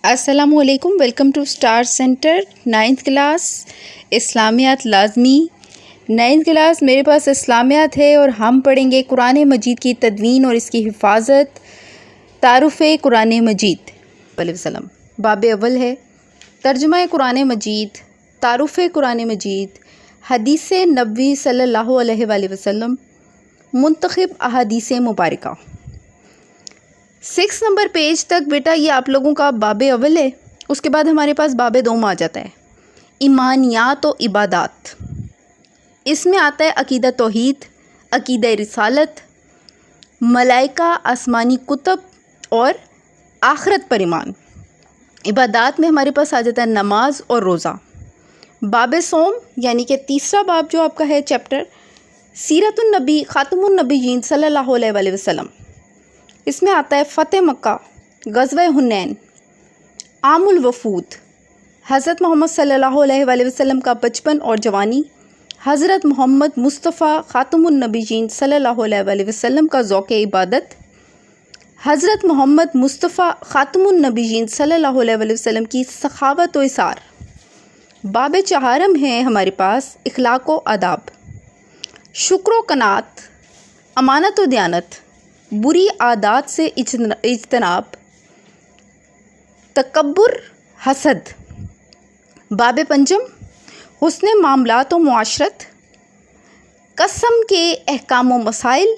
السلام علیکم، welcome to star center 9th class اسلامیات لازمی۔ 9th کلاس میرے پاس اسلامیات ہے اور ہم پڑھیں گے قرآن مجید کی تدوین اور اس کی حفاظت، تعارف قرآن مجید علیہ وسلم۔ باب اول ہے ترجمہ قرآن مجید، تعارف قرآن مجید، حدیث نبوی صلی اللہ علیہ وآلہ وسلم، منتخب احادیث مبارکہ۔ 6 نمبر پیج تک بیٹا یہ آپ لوگوں کا باب اول ہے۔ اس کے بعد ہمارے پاس باب دوم آ جاتا ہے، ایمانیات و عبادات۔ اس میں آتا ہے عقیدہ توحید، عقیدہ رسالت، ملائکہ، آسمانی کتب اور آخرت پر ایمان۔ عبادات میں ہمارے پاس آ جاتا ہے نماز اور روزہ۔ باب صوم یعنی کہ تیسرا باب جو آپ کا ہے چیپٹر، سیرت النبی خاتم النبیین صلی اللہ علیہ وآلہ وسلم۔ اس میں آتا ہے فتح مکہ، غزوہ حنین، عام الوفود، حضرت محمد صلی اللہ علیہ وآلہ وسلم کا بچپن اور جوانی، حضرت محمد مصطفیٰ خاتم النبیین صلی اللہ علیہ وآلہ وسلم کا ذوق عبادت، حضرت محمد مصطفیٰ خاتم النبیین صلی اللہ علیہ وآلہ وسلم کی سخاوت و اثار۔ باب چہارم ہے ہمارے پاس اخلاق و آداب، شکر و قناعت، امانت و دیانت، بری عادات سے اجتناب، تکبر، حسد۔ باب پنجم حسن معاملات و معاشرت، قسم کے احکام و مسائل،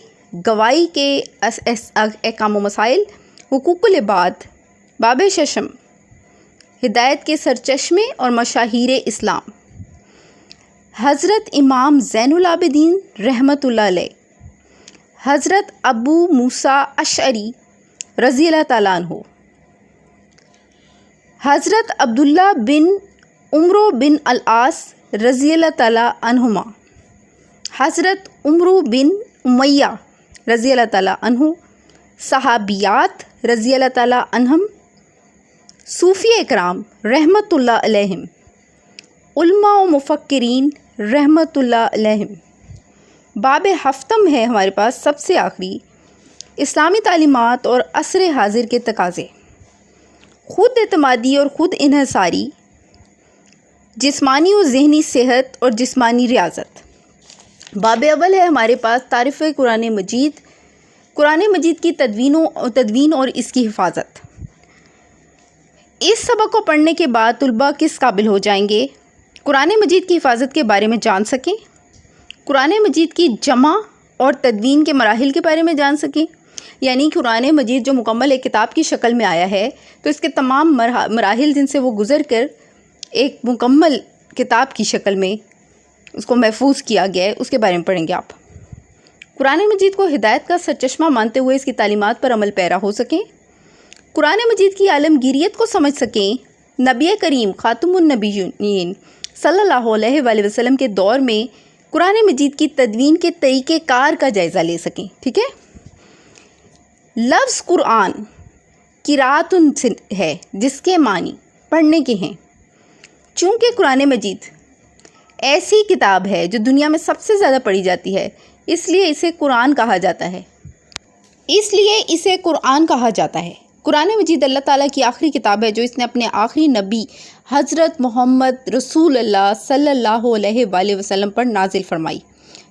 گواہی کے احکام و مسائل، حقوق العباد۔ باب ششم ہدایت کے سرچشمے اور مشاہیر اسلام، حضرت امام زین العابدین رحمۃ اللہ علیہ، حضرت ابو موسیٰ اشعری رضی اللہ تعالیٰ عنہ، حضرت عبداللہ بن عمرو بن العاص رضی اللہ تعالیٰ عنہما، حضرت عمرو بن امیہ رضی اللہ تعالیٰ عنہ، صحابیات رضی اللہ تعالیٰ عنہم، صوفی اکرام رحمۃ اللہ علیہم، علماء و مفکرین رحمۃ اللہ علیہم۔ باب ہفتم ہے ہمارے پاس سب سے آخری، اسلامی تعلیمات اور عصر حاضر کے تقاضے، خود اعتمادی اور خود انحصاری، جسمانی و ذہنی صحت اور جسمانی ریاضت۔ باب اول ہے ہمارے پاس تعریف قرآن مجید، قرآن مجید کی تدوین اور اس کی حفاظت۔ اس سبق کو پڑھنے کے بعد طلباء کس قابل ہو جائیں گے؟ قرآن مجید کی حفاظت کے بارے میں جان سکیں، قرآن مجید کی جمع اور تدوین کے مراحل کے بارے میں جان سکیں، یعنی قرآن مجید جو مکمل ایک کتاب کی شکل میں آیا ہے تو اس کے تمام مراحل جن سے وہ گزر کر ایک مکمل کتاب کی شکل میں اس کو محفوظ کیا گیا ہے، اس کے بارے میں پڑھیں گے آپ۔ قرآن مجید کو ہدایت کا سرچشمہ مانتے ہوئے اس کی تعلیمات پر عمل پیرا ہو سکیں، قرآن مجید کی عالمگیریت کو سمجھ سکیں، نبی کریم خاتم النبیین صلی اللہ علیہ وآلہ وسلم کے دور میں قرآن مجید کی تدوین کے طریقہ کار کا جائزہ لے سکیں، ٹھیک ہے۔ لفظ قرآن قرأت ہے جس کے معنی پڑھنے کے ہیں۔ چونکہ قرآن مجید ایسی کتاب ہے جو دنیا میں سب سے زیادہ پڑھی جاتی ہے، اس لیے اسے قرآن کہا جاتا ہے۔ قرآن مجید اللہ تعالیٰ کی آخری کتاب ہے جو اس نے اپنے آخری نبی حضرت محمد رسول اللہ صلی اللہ علیہ وآلہ وسلم پر نازل فرمائی۔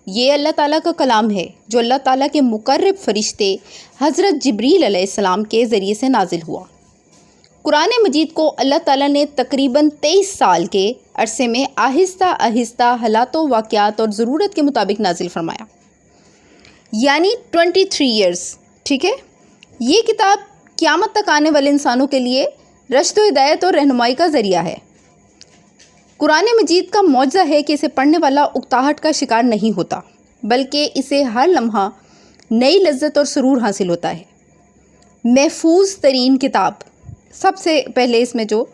یہ اللہ تعالیٰ کا کلام ہے جو اللہ تعالیٰ کے مقرب فرشتے حضرت جبریل علیہ السلام کے ذریعے سے نازل ہوا۔ قرآن مجید کو اللہ تعالیٰ نے تقریباً 23 سال کے عرصے میں آہستہ آہستہ حالات و واقعات اور ضرورت کے مطابق نازل فرمایا، یعنی 23 ایئرز، ٹھیک ہے۔ یہ کتاب قیامت تک آنے والے انسانوں کے لیے رشد و ہدایت اور رہنمائی کا ذریعہ ہے۔ قرآن مجید کا معجزہ ہے کہ اسے پڑھنے والا اکتاہٹ کا شکار نہیں ہوتا، بلکہ اسے ہر لمحہ نئی لذت اور سرور حاصل ہوتا ہے۔ محفوظ ترین کتاب، سب سے پہلے اس میں جو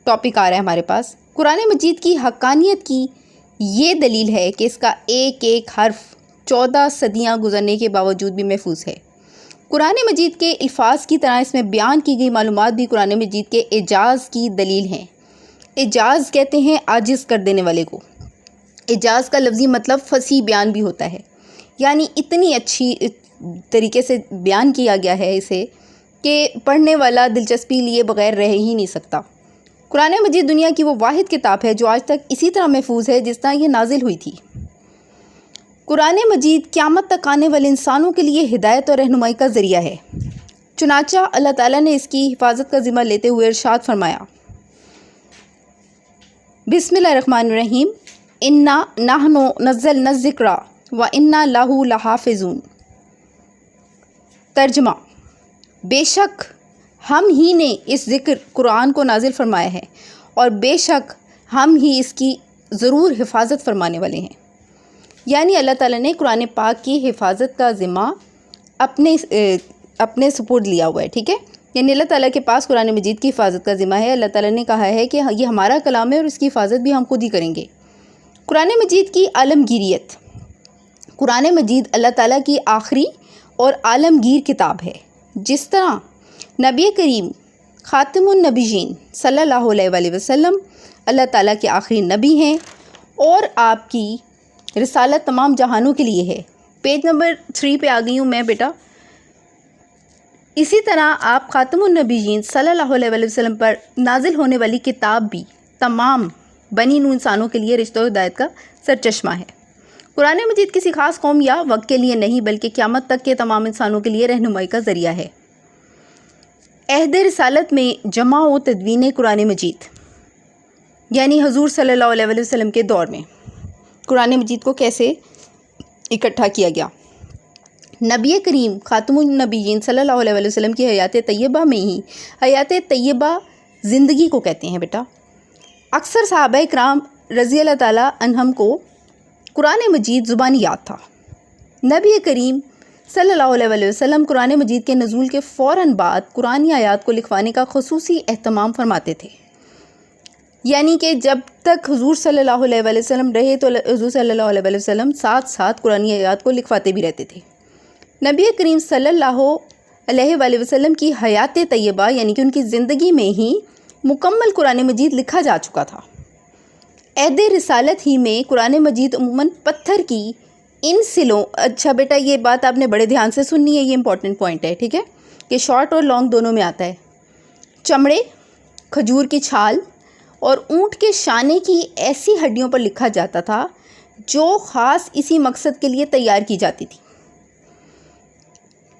ٹاپک آ رہا ہے ہمارے پاس، قرآن مجید کی حقانیت کی یہ دلیل ہے کہ اس کا ایک ایک حرف 14 صدیاں گزرنے کے باوجود بھی محفوظ ہے۔ قرآن مجید کے الفاظ کی طرح اس میں بیان کی گئی معلومات بھی قرآن مجید کے اعجاز کی دلیل ہیں۔ اعجاز کہتے ہیں عاجز کر دینے والے کو۔ اعجاز کا لفظی مطلب فصیح بیان بھی ہوتا ہے، یعنی اتنی اچھی طریقے سے بیان کیا گیا ہے اسے کہ پڑھنے والا دلچسپی لیے بغیر رہ ہی نہیں سکتا۔ قرآن مجید دنیا کی وہ واحد کتاب ہے جو آج تک اسی طرح محفوظ ہے جس طرح یہ نازل ہوئی تھی۔ قرآن مجید قیامت تک آنے والے انسانوں کے لیے ہدایت اور رہنمائی کا ذریعہ ہے۔ چنانچہ اللہ تعالیٰ نے اس کی حفاظت کا ذمہ لیتے ہوئے ارشاد فرمایا، بسم اللہ الرحمن الرحیم، انا نحن نزلنا الذکر وانا لہ لحافظون۔ ترجمہ: بے شک ہم ہی نے اس ذکر قرآن کو نازل فرمایا ہے اور بے شک ہم ہی اس کی ضرور حفاظت فرمانے والے ہیں۔ یعنی اللہ تعالیٰ نے قرآن پاک کی حفاظت کا ذمہ اپنے سپرد لیا ہوا ہے، ٹھیک ہے؟ یعنی اللہ تعالیٰ کے پاس قرآن مجید کی حفاظت کا ذمہ ہے۔ اللہ تعالیٰ نے کہا ہے کہ یہ ہمارا کلام ہے اور اس کی حفاظت بھی ہم خود ہی کریں گے۔ قرآن مجید کی عالمگیریت۔ قرآن مجید اللہ تعالیٰ کی آخری اور عالمگیر کتاب ہے۔ جس طرح نبی کریم خاتم النبیین صلی اللہ علیہ وآلہ وسلم اللہ تعالیٰ کے آخری نبی ہیں اور آپ کی رسالت تمام جہانوں کے لیے ہے۔ پیج نمبر 3 پہ آ گئی ہوں میں بیٹا۔ اسی طرح آپ خاتم النبیین صلی اللہ علیہ وآلہ وسلم پر نازل ہونے والی کتاب بھی تمام بنی نوح انسانوں کے لیے رشتہ و ہدایت کا سرچشمہ ہے۔ قرآن مجید کسی خاص قوم یا وقت کے لیے نہیں بلکہ قیامت تک کے تمام انسانوں کے لیے رہنمائی کا ذریعہ ہے۔ عہد رسالت میں جمع و تدوین قرآن مجید، یعنی حضور صلی اللہ علیہ وآلہ وسلم کے دور میں قرآن مجید کو کیسے اکٹھا کیا گیا۔ نبی کریم خاتم النبیین صلی اللہ علیہ وآلہ وسلم کی حیات طیبہ میں ہی، حیات طیبہ زندگی کو کہتے ہیں بیٹا، اکثر صحابہ کرام رضی اللہ تعالیٰ عنہم کو قرآن مجید زبانی یاد تھا۔ نبی کریم صلی اللہ علیہ وآلہ وسلم قرآن مجید کے نزول کے فوراً بعد قرآنی آیات کو لکھوانے کا خصوصی اہتمام فرماتے تھے۔ یعنی کہ جب تک حضور صلی اللہ علیہ وآلہ وسلم رہے تو حضور صلی اللہ علیہ وآلہ وسلم ساتھ ساتھ قرآنی آیات کو لکھواتے بھی رہتے تھے۔ نبی کریم صلی اللہ علیہ وآلہ وسلم کی حیات طیبہ یعنی کہ ان کی زندگی میں ہی مکمل قرآن مجید لکھا جا چکا تھا۔ عہد رسالت ہی میں قرآن مجید عموماً پتھر کی ان سلوں، اچھا بیٹا یہ بات آپ نے بڑے دھیان سے سننی ہے، یہ امپورٹنٹ پوائنٹ ہے، ٹھیک ہے؟ کہ شارٹ اور لانگ دونوں میں آتا ہے۔ چمڑے، کھجور کی چھال اور اونٹ کے شانے کی ایسی ہڈیوں پر لکھا جاتا تھا جو خاص اسی مقصد کے لیے تیار کی جاتی تھی۔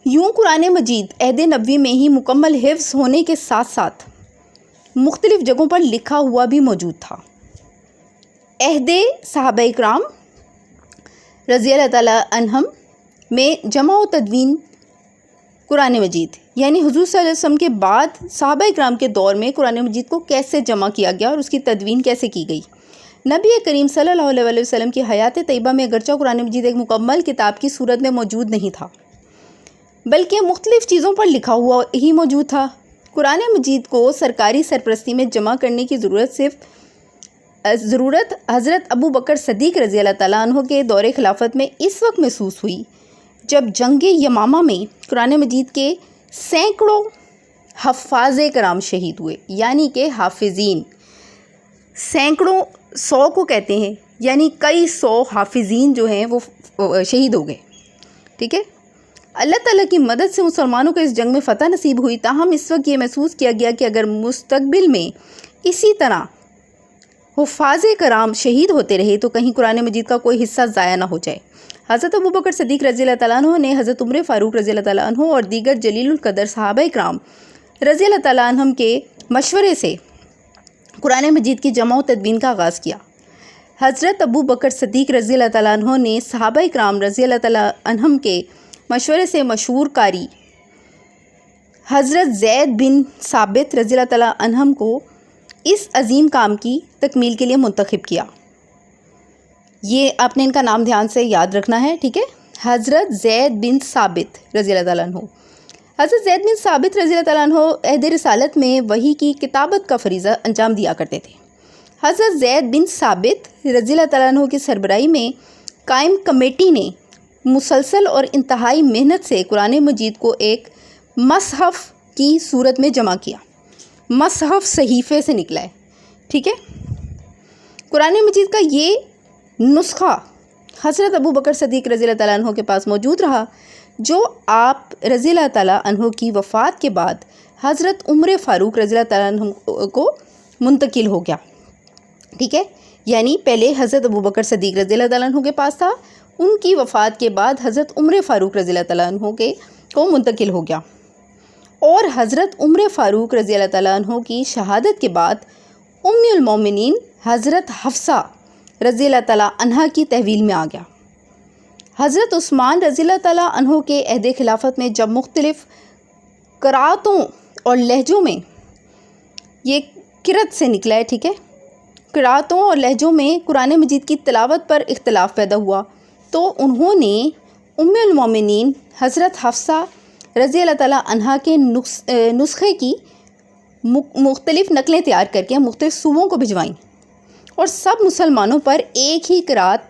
یوں قرآن مجید عہد نبوی میں ہی مکمل حفظ ہونے کے ساتھ ساتھ مختلف جگہوں پر لکھا ہوا بھی موجود تھا۔ عہد صحابہ کرام رضی اللہ تعالیٰ عنہم میں جمع و تدوین قرآن مجید، یعنی حضور صلی اللہ علیہ وسلم کے بعد صحابہ کرام کے دور میں قرآن مجید کو کیسے جمع کیا گیا اور اس کی تدوین کیسے کی گئی۔ نبی کریم صلی اللہ علیہ وآلہ وسلم کی حیات طیبہ میں اگرچہ قرآن مجید ایک مکمل کتاب کی صورت میں موجود نہیں تھا بلکہ مختلف چیزوں پر لکھا ہوا ہی موجود تھا۔ قرآن مجید کو سرکاری سرپرستی میں جمع کرنے کی ضرورت حضرت ابو بکر صدیق رضی اللہ تعالیٰ عنہ کے دور خلافت میں اس وقت محسوس ہوئی جب جنگ یمامہ میں قرآن مجید کے سینکڑوں حفاظ کرام شہید ہوئے، یعنی کہ حافظین سینکڑوں، 100 کو کہتے ہیں، یعنی کئی 100 حافظین جو ہیں وہ شہید ہو گئے، ٹھیک ہے؟ اللہ تعالیٰ کی مدد سے مسلمانوں کو اس جنگ میں فتح نصیب ہوئی، تاہم اس وقت یہ محسوس کیا گیا کہ اگر مستقبل میں اسی طرح حفاظ کرام شہید ہوتے رہے تو کہیں قرآن مجید کا کوئی حصہ ضائع نہ ہو جائے۔ حضرت ابو بکر صدیق رضی اللہ تعالیٰ عنہ نے حضرت عمر فاروق رضی اللہ تعالیٰ عنہ اور دیگر جلیل القدر صحابہ کرام رضی اللہ تعالیٰ عنہم کے مشورے سے قرآن مجید کی جمع و تدوین کا آغاز کیا۔ حضرت ابو بکر صدیق رضی اللہ تعالیٰ عنہ نے صحابہ کرام رضی اللہ تعالیٰ عنہم کے مشورے سے مشہور قاری حضرت زید بن ثابت رضی اللہ تعالیٰ عنہم کو اس عظیم کام کی تکمیل کے لیے منتخب کیا۔ یہ آپ نے ان کا نام دھیان سے یاد رکھنا ہے، ٹھیک ہے؟ حضرت زید بن ثابت رضی اللہ تعالیٰ عنہ۔ حضرت زید بن ثابت رضی اللہ تعالیٰ عنہ عہد رسالت میں وحی کی کتابت کا فریضہ انجام دیا کرتے تھے۔ حضرت زید بن ثابت رضی اللہ تعالیٰ عنہ کی سربراہی میں قائم کمیٹی نے مسلسل اور انتہائی محنت سے قرآن مجید کو ایک مصحف کی صورت میں جمع کیا۔ مصحف صحیفے سے نکلا ہے، ٹھیک ہے؟ قرآن مجید کا یہ نسخہ حضرت ابو بکر صدیق رضی اللہ تعالیٰ عنہ کے پاس موجود رہا، جو آپ رضی اللہ تعالیٰ عنہ کی وفات کے بعد حضرت عمر فاروق رضی اللہ تعالیٰ عنہ کو منتقل ہو گیا. ٹھیک ہے، یعنی پہلے حضرت ابوبکر صدیق رضی اللہ تعالیٰ عنہ کے پاس تھا، ان کی وفات کے بعد حضرت عمر فاروق رضی اللہ تعالیٰ عنہ کو منتقل ہو گیا. اور حضرت عمر فاروق رضی اللہ تعالیٰ عنہ کی شہادت کے بعد ام المومنین حضرت حفصہ رضی اللہ تعالیٰ عنہ کی تحویل میں آ گیا. حضرت عثمان رضی اللہ تعالیٰ عنہ کے عہد خلافت میں جب مختلف قرأتوں اور لہجوں میں، یہ قرأت سے نکلا ہے، ٹھیک ہے، قرأتوں اور لہجوں میں قرآن مجید کی تلاوت پر اختلاف پیدا ہوا تو انہوں نے ام المومنین حضرت حفصہ رضی اللہ تعالیٰ عنہ کے نسخے کی مختلف نقلیں تیار کر کے مختلف صوبوں کو بھجوائیں اور سب مسلمانوں پر ایک ہی قرأت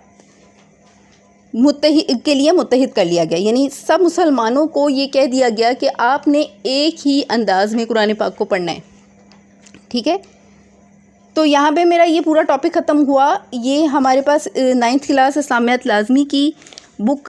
کے لیے متحد کر لیا گیا. یعنی سب مسلمانوں کو یہ کہہ دیا گیا کہ آپ نے ایک ہی انداز میں قرآن پاک کو پڑھنا ہے. ٹھیک ہے، تو یہاں پہ میرا یہ پورا ٹاپک ختم ہوا. یہ ہمارے پاس 9th کلاس اسلامیات لازمی کی بک